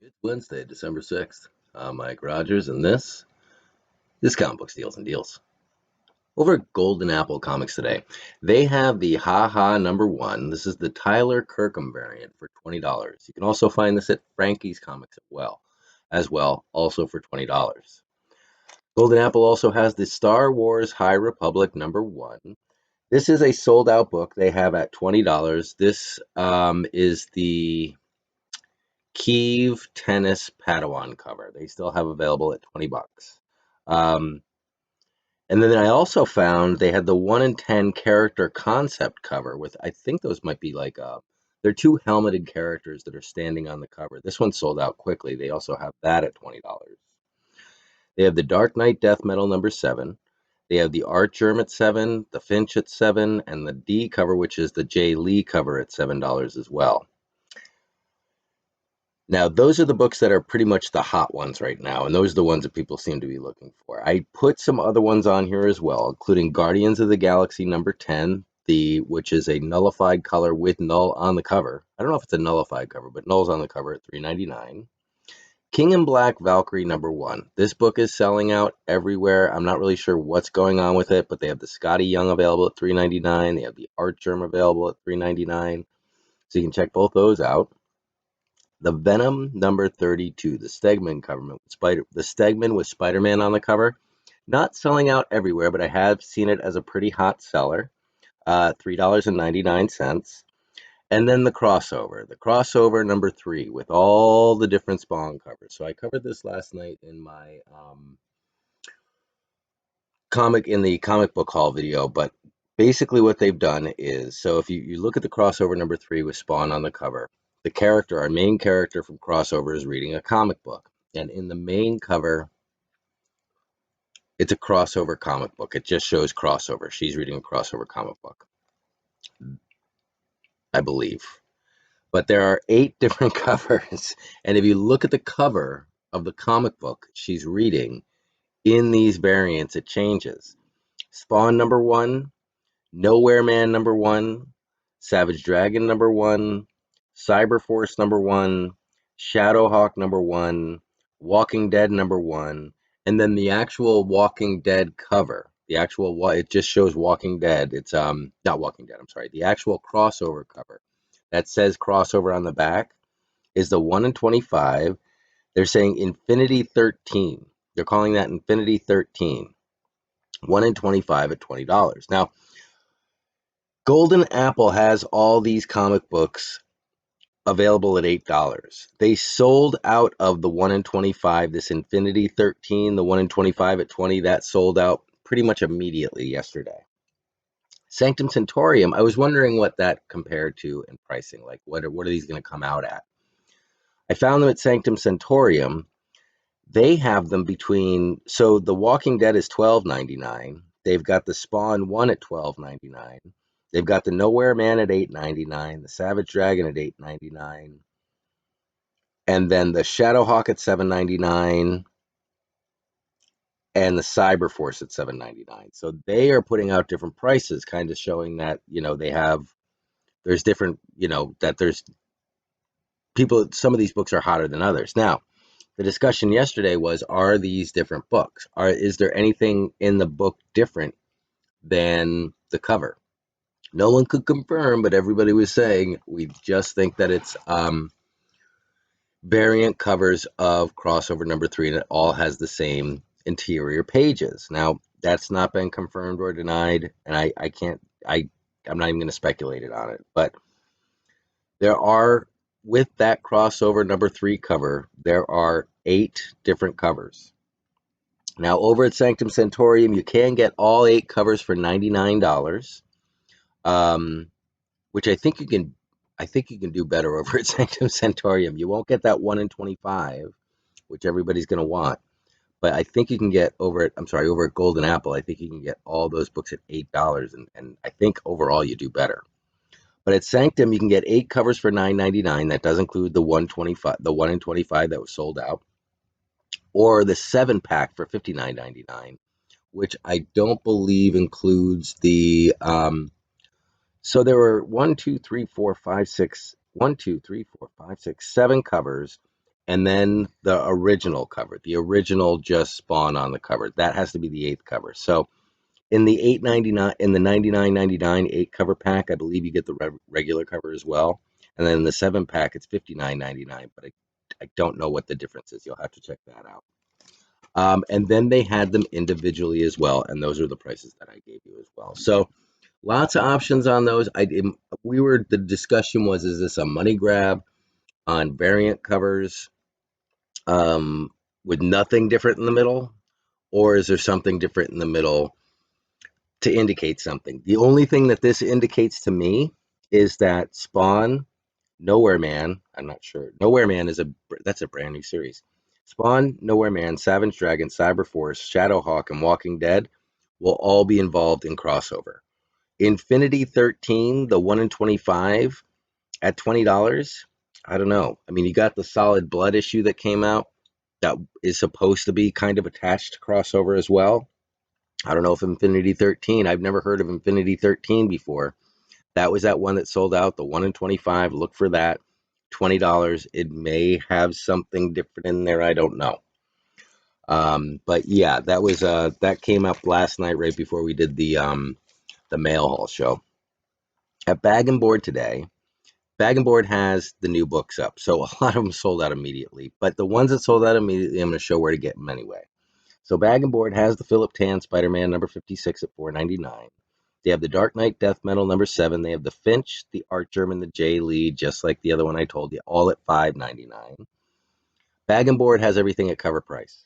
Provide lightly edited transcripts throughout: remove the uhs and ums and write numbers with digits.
It's Wednesday, December 6th. I'm Mike Rogers, and this comic book Steals and Deals. Over at Golden Apple Comics today, they have the Ha Ha #1. This is the Tyler Kirkham variant for $20. You can also find this at Frankie's Comics as well, also for $20. Golden Apple also has the Star Wars High Republic #1. This is a sold out book they have at $20. This is the Kiev Tennis Padawan cover. They still have available at 20 bucks. Um, and then I also found they had the 1 in 10 character concept cover with, I think those might be like, they're two helmeted characters that are standing on the cover. This one sold out quickly. They also have that at $20. They have the Dark Knight Death Metal #7. They have the Art Germ at 7, the Finch at 7, and the D cover, which is the Jay Lee cover at $7 as well. Now, those are the books that are pretty much the hot ones right now, and those are the ones that people seem to be looking for. I put some other ones on here as well, including Guardians of the Galaxy #10, which is a nullified color with null on the cover. I don't know if it's a nullified cover, but null's on the cover at $3.99. King in Black Valkyrie #1. This book is selling out everywhere. I'm not really sure what's going on with it, but they have the Scotty Young available at $3.99. They have the Art Germ available at $3.99. So you can check both those out. The Venom #32, the Stegman with Spider-Man on the cover. Not selling out everywhere, but I have seen it as a pretty hot seller. $3.99. And then the crossover #3 with all the different Spawn covers. So I covered this last night in my the comic book haul video, but basically what they've done is, so if you look at the crossover #3 with Spawn on the cover, our main character from crossover is reading a comic book, and in the main cover it's a crossover comic book. It just shows crossover. She's reading a crossover comic book, I believe, but there are 8 different covers, and if you look at the cover of the comic book she's reading, in these variants it changes. Spawn #1, Nowhere Man #1, Savage Dragon #1, Cyberforce #1, Shadowhawk #1, Walking Dead #1, and then the actual Walking Dead cover. It just shows Walking Dead. It's not Walking Dead, I'm sorry. The actual crossover cover that says crossover on the back is the 1 in 25. They're saying Infinity 13. They're calling that Infinity 13. 1 in 25 at $20. Now, Golden Apple has all these comic books available at $8. They sold out of the 1 in 25, this Infinity 13, the 1 in 25 at 20, that sold out pretty much immediately yesterday. Sanctum Centurium, I was wondering what that compared to in pricing. Like, what are these going to come out at? I found them at Sanctum Centurium. They have them so the Walking Dead is $12.99. They've got the Spawn 1 at $12.99. They've got the Nowhere Man at $8.99, the Savage Dragon at $8.99, and then the Shadowhawk at $7.99, and the Cyberforce at $7.99. So they are putting out different prices, kind of showing that, there's different, that there's people, some of these books are hotter than others. Now, the discussion yesterday was, are these different books? Is there anything in the book different than the cover? No one could confirm, but everybody was saying we just think that it's variant covers of crossover #3, and it all has the same interior pages. Now, that's not been confirmed or denied, and I'm not even going to speculate it on it, but there are, with that crossover #3 cover, there are 8 different covers. Now, over at Sanctum Centurium, you can get all 8 covers for $99. Which I think you can do better over at Sanctum Centurium. You won't get that 1 in 25, which everybody's going to want. But I think you can get over at Golden Apple, I think you can get all those books at $8, and I think overall you do better. But at Sanctum, you can get 8 covers for $9.99. That does include the 1 in 25 that was sold out, or the 7-pack for $59.99, which I don't believe includes the so there were 7 covers, and then the original cover, the original just Spawn on the cover. That has to be the eighth cover. So in the 8.99, in the 99.99 eight cover pack, I believe you get the regular cover as well. And then in the seven pack, it's 59.99. But I don't know what the difference is. You'll have to check that out. And then they had them individually as well, and those are the prices that I gave you as well. So lots of options on those. The discussion was, is this a money grab on variant covers um, with nothing different in the middle, or is there something different in the middle to indicate something? The only thing that this indicates to me is that Spawn, Nowhere Man, I'm not sure. Nowhere Man that's a brand new series. Spawn, Nowhere Man, Savage Dragon, Cyberforce, Shadowhawk, and Walking Dead will all be involved in crossover. Infinity 13, the 1 in 25 at $20. I don't know. I mean, you got the Solid Blood issue that came out that is supposed to be kind of attached to crossover as well. I don't know if Infinity 13, I've never heard of Infinity 13 before. That was that one that sold out, the 1 in 25. Look for that. $20. It may have something different in there. I don't know. But yeah, that came up last night right before we did the mail haul show. At Bag and Board today, Bag and Board has the new books up. So a lot of them sold out immediately. But the ones that sold out immediately, I'm going to show where to get them anyway. So Bag and Board has the Philip Tan Spider-Man number 56 at $4.99. They have the Dark Knight Death Metal number 7. They have the Finch, the Archer, and the J. Lee, just like the other one I told you, all at $5.99. Bag and Board has everything at cover price.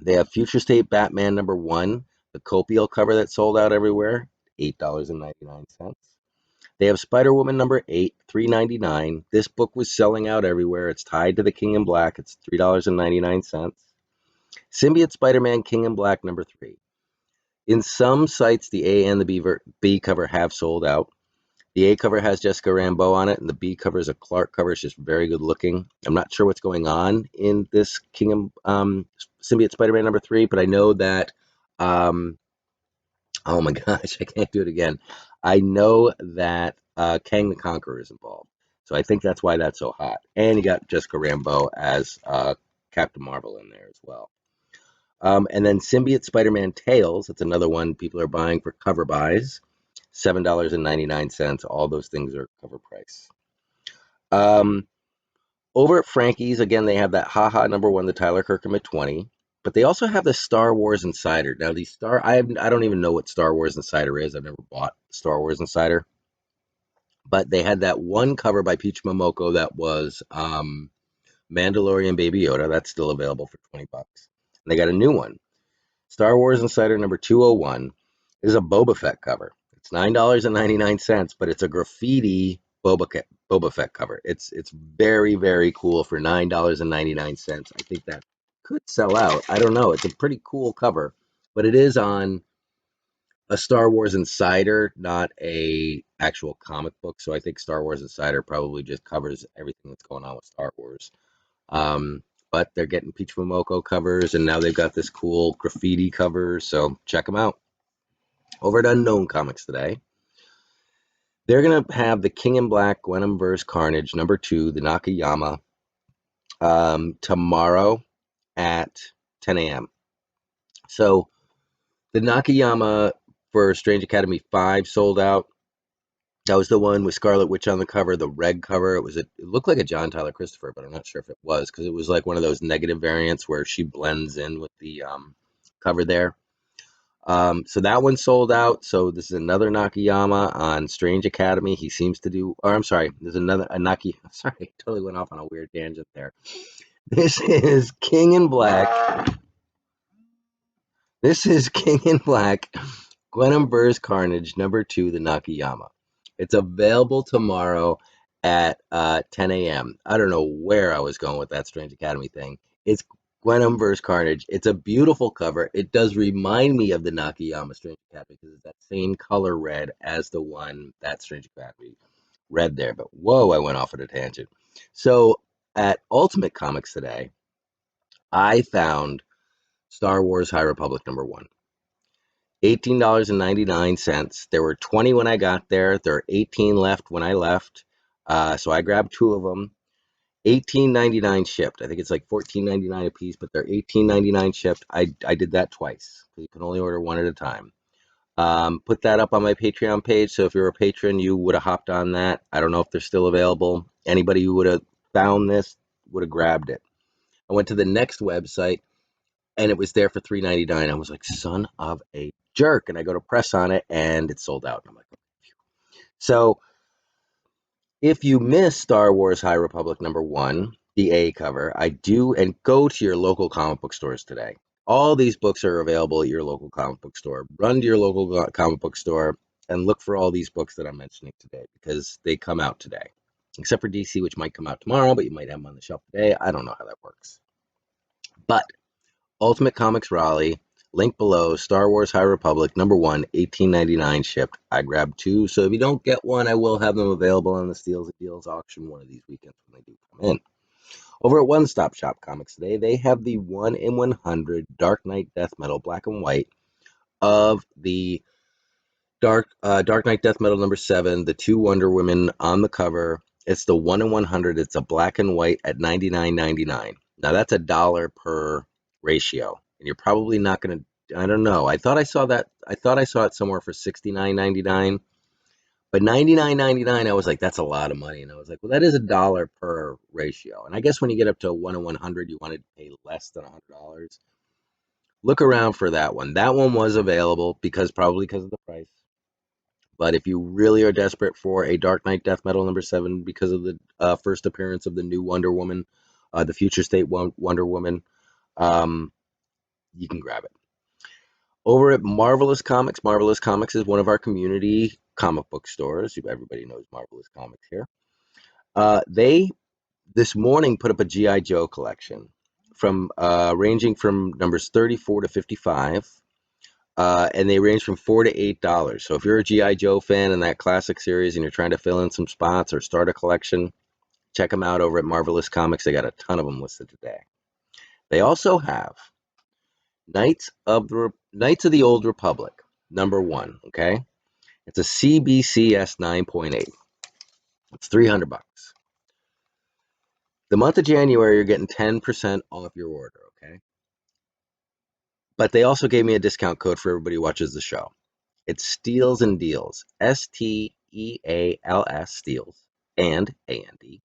They have Future State Batman number 1, the Copial cover that sold out everywhere, $8.99. They have Spider-Woman number 8, $3.99. This book was selling out everywhere. It's tied to the King in Black. It's $3.99. Symbiote Spider-Man King in Black number 3. In some sites, the A and the B cover have sold out. The A cover has Jessica Rambeau on it, and the B cover is a Clark cover. It's just very good looking. I'm not sure what's going on in this Symbiote Spider-Man number 3, but I know that, oh my gosh, I can't do it again. I know that Kang the Conqueror is involved. So I think that's why that's so hot. And you got Jessica Rambeau as Captain Marvel in there as well. And then Symbiote Spider-Man Tales, that's another one people are buying for cover buys. $7.99. All those things are cover price. Um, Over at Frankie's, again, they have that haha number 1, the Tyler Kirkham at 20. But they also have the Star Wars Insider. Now, I don't even know what Star Wars Insider is. I've never bought Star Wars Insider. But they had that one cover by Peach Momoko that was Mandalorian Baby Yoda. That's still available for $20. And they got a new one. Star Wars Insider number 201 is a Boba Fett cover. It's $9.99, but it's a graffiti Boba Fett cover. It's very, very cool for $9.99. I think that could sell out. I don't know. It's a pretty cool cover, but it is on a Star Wars Insider, not a actual comic book. So I think Star Wars Insider probably just covers everything that's going on with Star Wars. But they're getting Peach Momoko covers, and now they've got this cool graffiti cover, so check them out. Over at Unknown Comics today, they're going to have the King in Black, Gwenom vs. Carnage, number 2, the Nakayama, tomorrow at 10 a.m. So the Nakayama for Strange Academy 5 sold out. That was the one with Scarlet Witch on the cover, the red cover. It looked like a John Tyler Christopher, but I'm not sure if it was, because it was like one of those negative variants where she blends in with the cover there. So that one sold out. So this is another Nakayama on Strange Academy. He seems to do, or I'm sorry, there's another sorry, I totally went off on a weird tangent there. This is King in Black. This is King in Black, Gwenom vs. Carnage, number 2, the Nakayama. It's available tomorrow at 10 a.m. I don't know where I was going with that Strange Academy thing. It's Gwenom vs. Carnage. It's a beautiful cover. It does remind me of the Nakayama Strange Academy because it's that same color red as the one that Strange Academy red there. But whoa, I went off at a tangent. So at Ultimate Comics today, I found Star Wars High Republic number 1. $18.99. There were 20 when I got there. There are 18 left when I left. So I grabbed 2 of them. $18.99 shipped. I think it's like $14.99 a piece, but they're $18.99 shipped. I did that twice. You can only order one at a time. Put that up on my Patreon page. So if you're a patron, you would have hopped on that. I don't know if they're still available. Anybody who would have found this would have grabbed it. I went to the next website and it was there for $3.99. I was like, son of a jerk. And I go to press on it and it's sold out. And I'm like, so if you miss Star Wars High Republic #1, the A cover, I do, and go to your local comic book stores today. All these books are available at your local comic book store. Run to your local comic book store and look for all these books that I'm mentioning today because they come out today. Except for DC, which might come out tomorrow, but you might have them on the shelf today. I don't know how that works. But Ultimate Comics Raleigh, link below, Star Wars High Republic #1, $18.99 shipped. I grabbed two, so if you don't get one, I will have them available on the Steals and Deals auction one of these weekends when they do come in. Over at One Stop Shop Comics today, they have the 1 in 100 Dark Knight Death Metal black and white of the Dark Knight Death Metal #7, the two Wonder Women on the cover. It's the 1 in 100. It's a black and white at $99.99. Now that's $1 per ratio, and you're probably not going to. I don't know. I thought I saw that. I thought I saw it somewhere for $69.99, but $99.99. I was like, that's a lot of money, and I was like, well, that is $1 per ratio. And I guess when you get up to 1 in 100, you want to pay less than $100. Look around for that one. That one was available probably because of the price. But if you really are desperate for a Dark Knight Death Metal #7 because of the first appearance of the new Wonder Woman, the Future State Wonder Woman, um, you can grab it. Over at Marvelous Comics is one of our community comic book stores. Everybody knows Marvelous Comics here. They this morning put up a G.I. Joe collection from ranging from numbers 34 to 55. And they range from $4 to $8. So if you're a G.I. Joe fan in that classic series and you're trying to fill in some spots or start a collection, check them out over at Marvelous Comics. They got a ton of them listed today. They also have Knights of the Old Republic #1. Okay, it's a CBCS 9.8. It's $300. The month of January, you're getting 10% off your order. Okay, but they also gave me a discount code for everybody who watches the show. It's Steals and Deals. STEALS, Steals, and AND,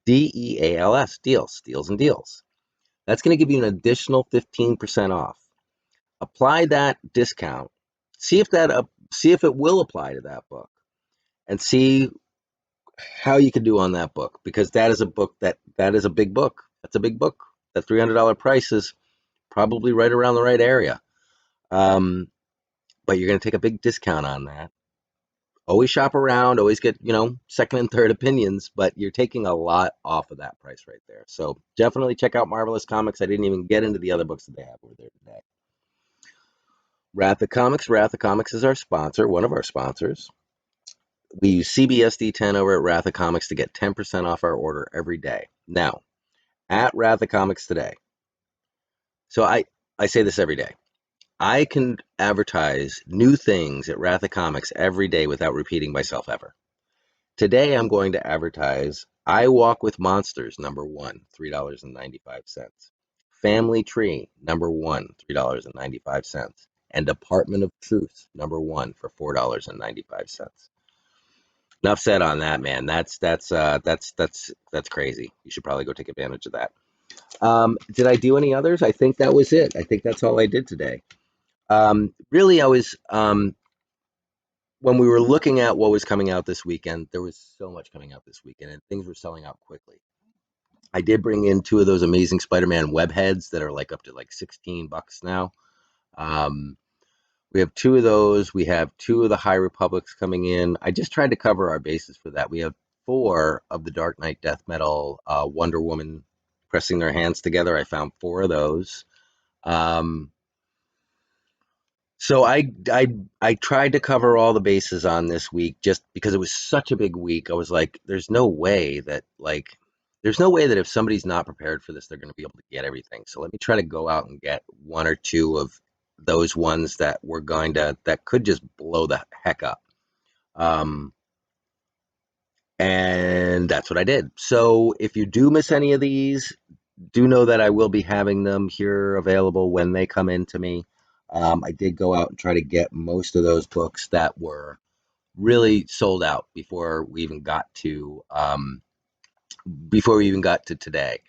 DEALS, Deals, Steals and Deals. That's going to give you an additional 15% off. Apply that discount. See if it will apply to that book, and see how you can do on that book, because that is a book that is a big book. That's a big book. That $300 price is probably right around the right area. But you're going to take a big discount on that. Always shop around, always get, second and third opinions, but you're taking a lot off of that price right there. So definitely check out Marvelous Comics. I didn't even get into the other books that they have over there today. Wrath of Comics. Wrath of Comics is our sponsor, one of our sponsors. We use CBSD10 over at Wrath of Comics to get 10% off our order every day. Now, at Wrath of Comics today, so I say this every day. I can advertise new things at Wrath of Comics every day without repeating myself ever. Today, I'm going to advertise I Walk with Monsters #1, $3.95. Family Tree #1, $3.95. And Department of Truth #1 for $4.95. Enough said on that, man. That's crazy. You should probably go take advantage of that. Did I do any others? I think that was it. I think that's all I did today. Really, I was when we were looking at what was coming out this weekend, there was so much coming out this weekend, and things were selling out quickly. I did bring in two of those Amazing Spider-Man web heads that are like up to like $16 now. We have two of those. We have two of the High Republics coming in. I just tried to cover our bases for that. We have 4 of the Dark Knight Death Metal Wonder Woman pressing their hands together. I found 4 of those. So I tried to cover all the bases on this week just because it was such a big week. I was like, there's no way that if somebody's not prepared for this, they're going to be able to get everything. So let me try to go out and get 1 or 2 of those ones that could just blow the heck up. And that's what I did. So if you do miss any of these, do know that I will be having them here available when they come in to me. I did go out and try to get most of those books that were really sold out before we even got to today.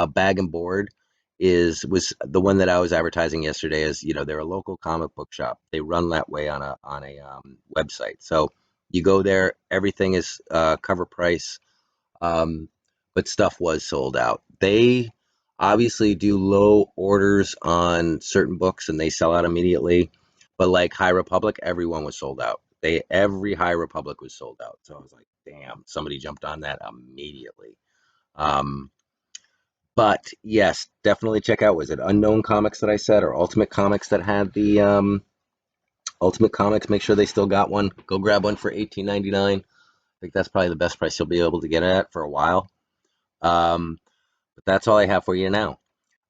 Bag and Board was the one that I was advertising yesterday. Is they're a local comic book shop. They run that way on a website. So you go there, everything is cover price, um, but stuff was sold out. They obviously do low orders on certain books and they sell out immediately. But like High Republic, everyone was sold out. Every High Republic was sold out. So I was like, damn, somebody jumped on that immediately. Um, but yes, definitely check out. Was it Unknown Comics that I said, or Ultimate Comics that had the Ultimate Comics? Make sure they still got one. Go grab one for $18.99. I think that's probably the best price you'll be able to get it at for a while. Um, but that's all I have for you now.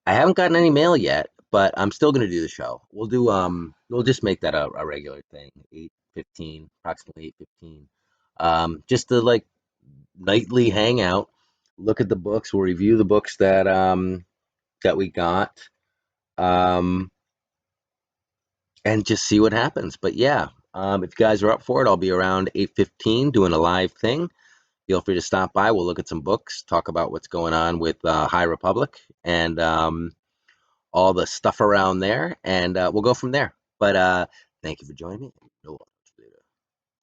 I haven't gotten any mail yet, but I'm still gonna do the show. We'll just make that a regular thing. 8:15, approximately 8:15. Just to like nightly hangout, look at the books. We'll review the books that we got, um, and just see what happens. But yeah, if you guys are up for it, I'll be around 8:15 doing a live thing. Feel free to stop by. We'll look at some books, talk about what's going on with High Republic and all the stuff around there, and we'll go from there. But thank you for joining me.